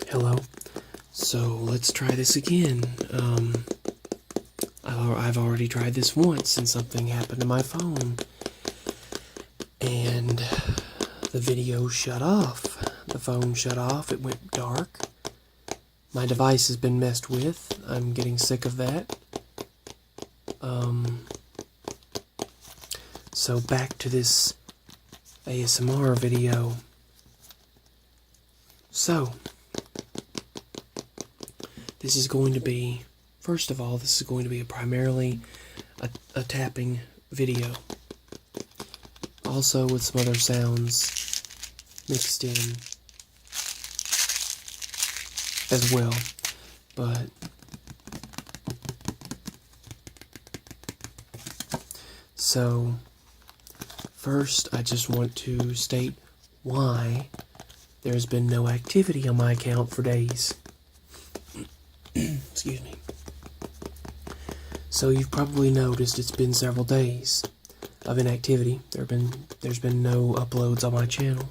Hello. So let's try this again. I've already tried this once and something happened to my phone. And the video shut off. The phone shut off. It went dark. My device has been messed with. I'm getting sick of that. So back to this ASMR video. So, this is going to be, first of all, this is going to be primarily a tapping video. Also with some other sounds mixed in as well. But so first I just want to state why there's been no activity on my account for days. Excuse me. So you've probably noticed it's been several days of inactivity. There's been no uploads on my channel.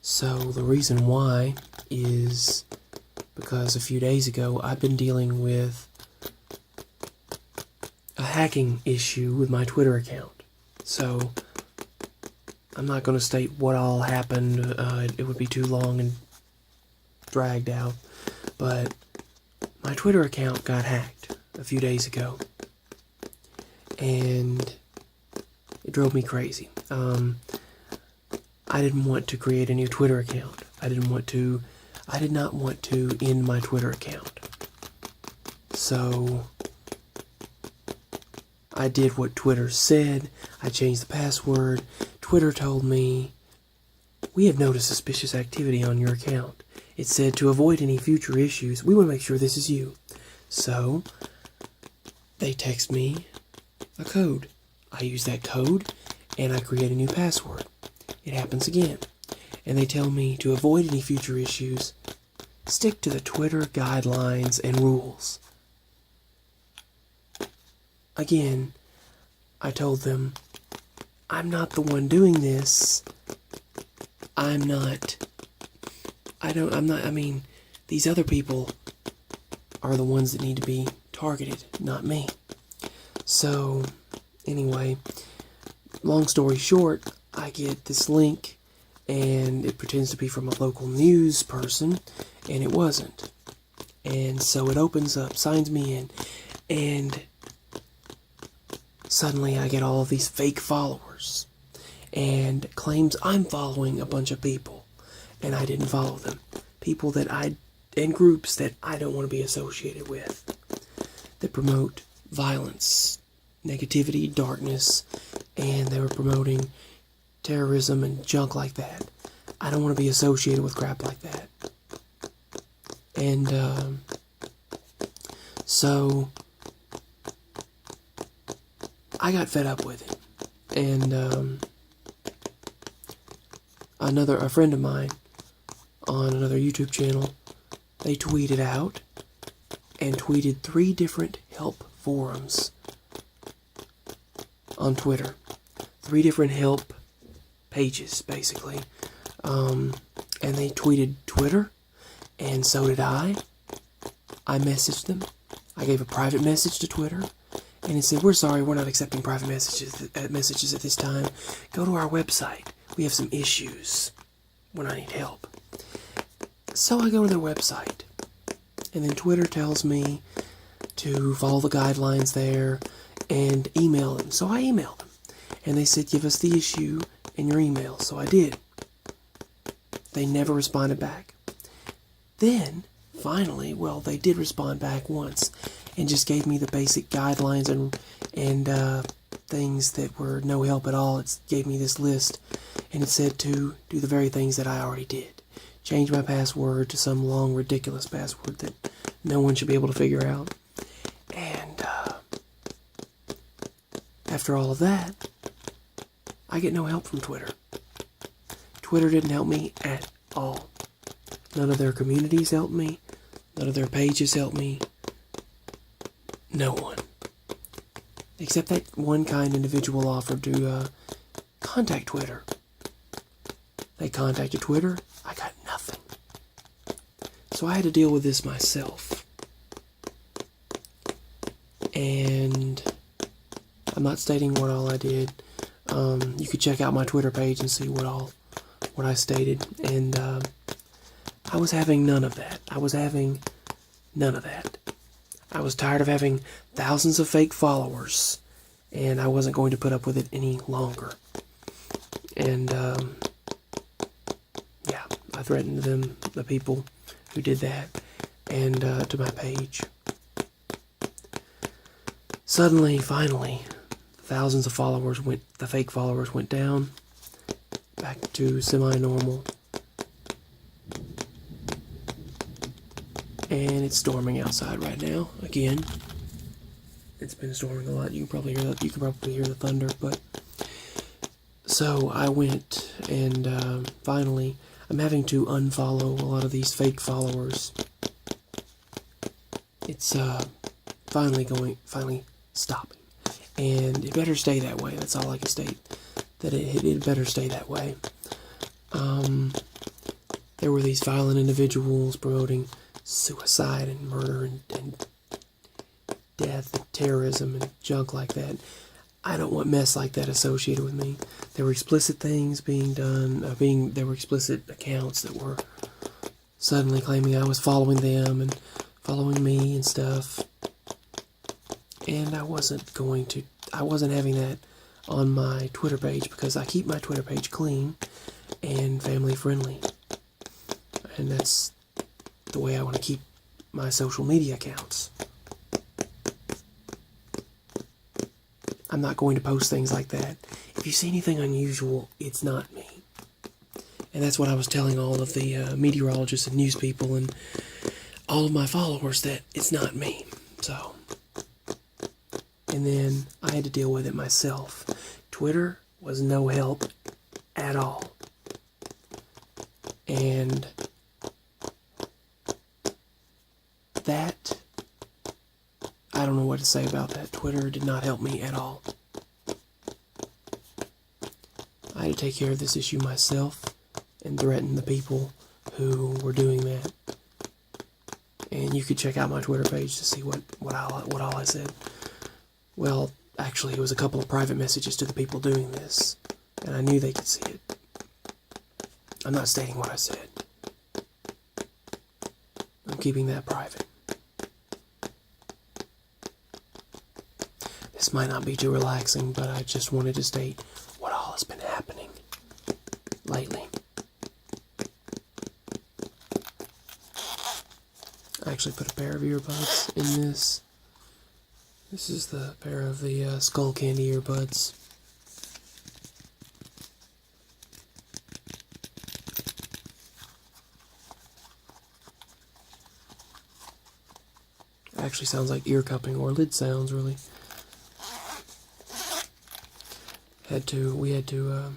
So the reason why is because a few days ago I've been dealing with a hacking issue with my Twitter account. So I'm not going to state what all happened. It would be too long and dragged out. But my Twitter account got hacked a few days ago. And it drove me crazy. I didn't want to create a new Twitter account. I did not want to end my Twitter account. So I did what Twitter said. I changed the password. Twitter told me, "We have noticed suspicious activity on your account. It said to avoid any future issues, we want to make sure this is you." So they text me a code. I use that code and I create a new password. It happens again. And they tell me to avoid any future issues, stick to the Twitter guidelines and rules. Again, I told them, I'm not the one doing this. These other people are the ones that need to be targeted, not me. So, anyway, long story short, I get this link, and it pretends to be from a local news person, and it wasn't. And so it opens up, signs me in, and suddenly I get all of these fake followers, and claims I'm following a bunch of people, and I didn't follow them. People and groups that I don't want to be associated with, that promote violence, negativity, darkness, and they were promoting terrorism and junk like that. I don't want to be associated with crap like that. And so I got fed up with it. And a friend of mine on another YouTube channel, they tweeted out and tweeted 3 different help forums on Twitter. 3 different help pages, basically. And they tweeted Twitter, and so did I. I messaged them. I gave a private message to Twitter, and it said, "We're sorry, we're not accepting private messages at this time. Go to our website. We have some issues when I need help." So I go to their website, and then Twitter tells me to follow the guidelines there and email them. So I emailed them, and they said, "Give us the issue in your email." So I did. They never responded back. Then, finally, they did respond back once and just gave me the basic guidelines and things that were no help at all. It gave me this list, and it said to do the very things that I already did. Change my password to some long, ridiculous password that no one should be able to figure out. And after all of that, I get no help from Twitter. Twitter didn't help me at all. None of their communities helped me. None of their pages helped me. No one. Except that one kind individual offered to contact Twitter. They contacted Twitter. I got nothing. So I had to deal with this myself. And I'm not stating what all I did. You could check out my Twitter page and see what I stated. And I was having none of that. I was having none of that. I was tired of having thousands of fake followers, and I wasn't going to put up with it any longer. And yeah, I threatened them, the people who did that, and to my page. Suddenly, finally, thousands of followers the fake followers went down, back to semi-normal. And it's storming outside right now, again. It's been storming a lot. You can probably hear the thunder, but so I went and finally I'm having to unfollow a lot of these fake followers. It's finally stopping. And it better stay that way. That's all I can state. That it better stay that way. There were these violent individuals promoting suicide and murder and death and terrorism and junk like that. I don't want mess like that associated with me. There were explicit things being done, there were explicit accounts that were suddenly claiming I was following them and following me and stuff. And I wasn't having that on my Twitter page because I keep my Twitter page clean and family friendly. And that's the way I want to keep my social media accounts. I'm not going to post things like that. If you see anything unusual, it's not me. And that's what I was telling all of the meteorologists and news people and all of my followers, that it's not me. So, and then I had to deal with it myself. Twitter was no help at all. And that, I don't know what to say about that. Twitter did not help me at all. I had to take care of this issue myself and threaten the people who were doing that. And you could check out my Twitter page to see what all I said. Well, actually, it was a couple of private messages to the people doing this, and I knew they could see it. I'm not stating what I said. I'm keeping that private. This might not be too relaxing, but I just wanted to state what all has been happening lately. I actually put a pair of earbuds in this. This is the pair of the Skull Candy earbuds. It actually sounds like ear cupping or lid sounds, really. We had to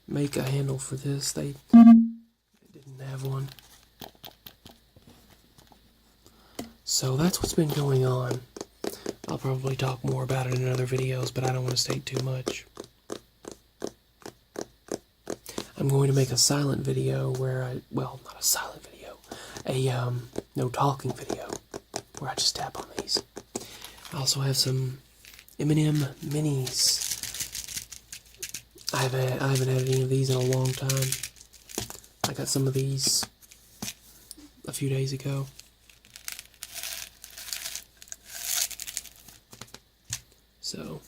make a handle for this. They didn't have one. So that's what's been going on. I'll probably talk more about it in other videos, but I don't want to state too much. I'm going to make a silent video where not a silent video, a no talking video where I just tap on these. I also have some M&M minis. I haven't had any of these in a long time. I got some of these a few days ago. So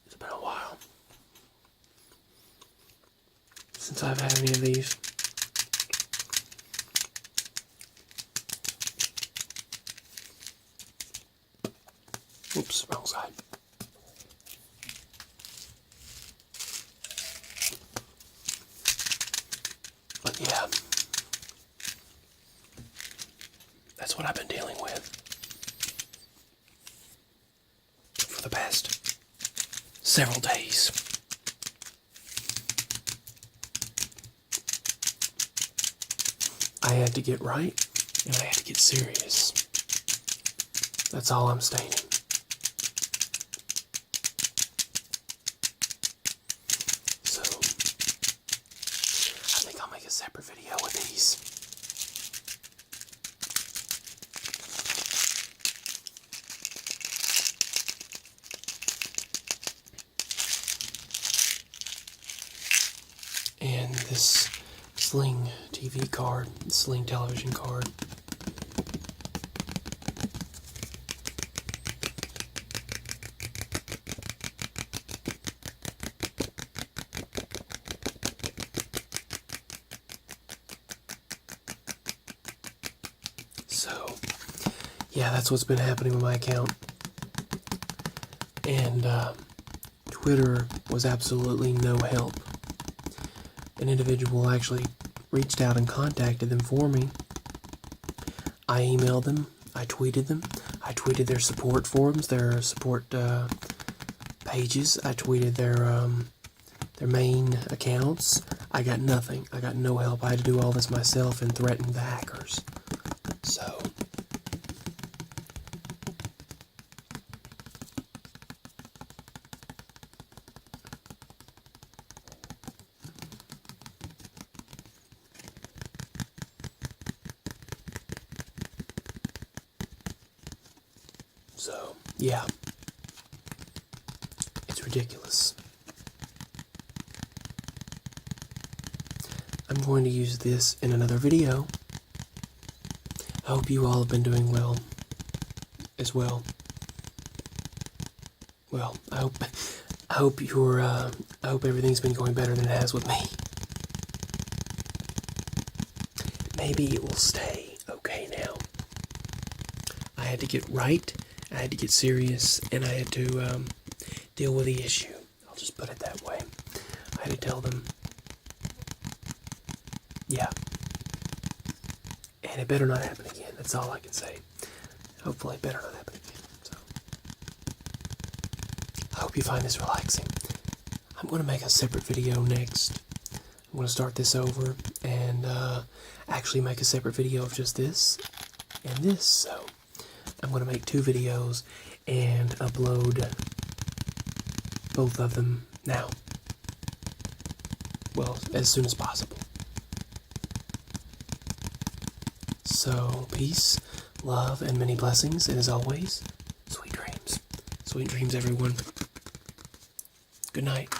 it's been a while since I've had any of these. Oops, wrong side. But yeah, that's what I've been dealing with for the past several days. I had to get right, and I had to get serious. That's all I'm stating. So, I think I'll make a separate video with these. And this Sling TV card, Sling television card. So, yeah, that's what's been happening with my account. And Twitter was absolutely no help. An individual actually reached out and contacted them for me. I emailed them, I tweeted them, I tweeted their support forums, their support pages, I tweeted their main accounts. I got nothing. I got no help. I had to do all this myself and threaten the hackers. So, yeah. It's ridiculous. I'm going to use this in another video. I hope you all have been doing well as well. Well, I hope everything's been going better than it has with me. Maybe it will stay okay now. I had to get right, I had to get serious, and I had to deal with the issue. I'll just put it that way. I had to tell them, yeah. And it better not happen again. That's all I can say. Hopefully it better not happen again. So, I hope you find this relaxing. I'm going to make a separate video next. I'm going to start this over and actually make a separate video of just this and this. So, I'm going to make 2 videos and upload both of them now. Well, as soon as possible. So, peace, love, and many blessings, and as always, sweet dreams. Sweet dreams, everyone. Good night.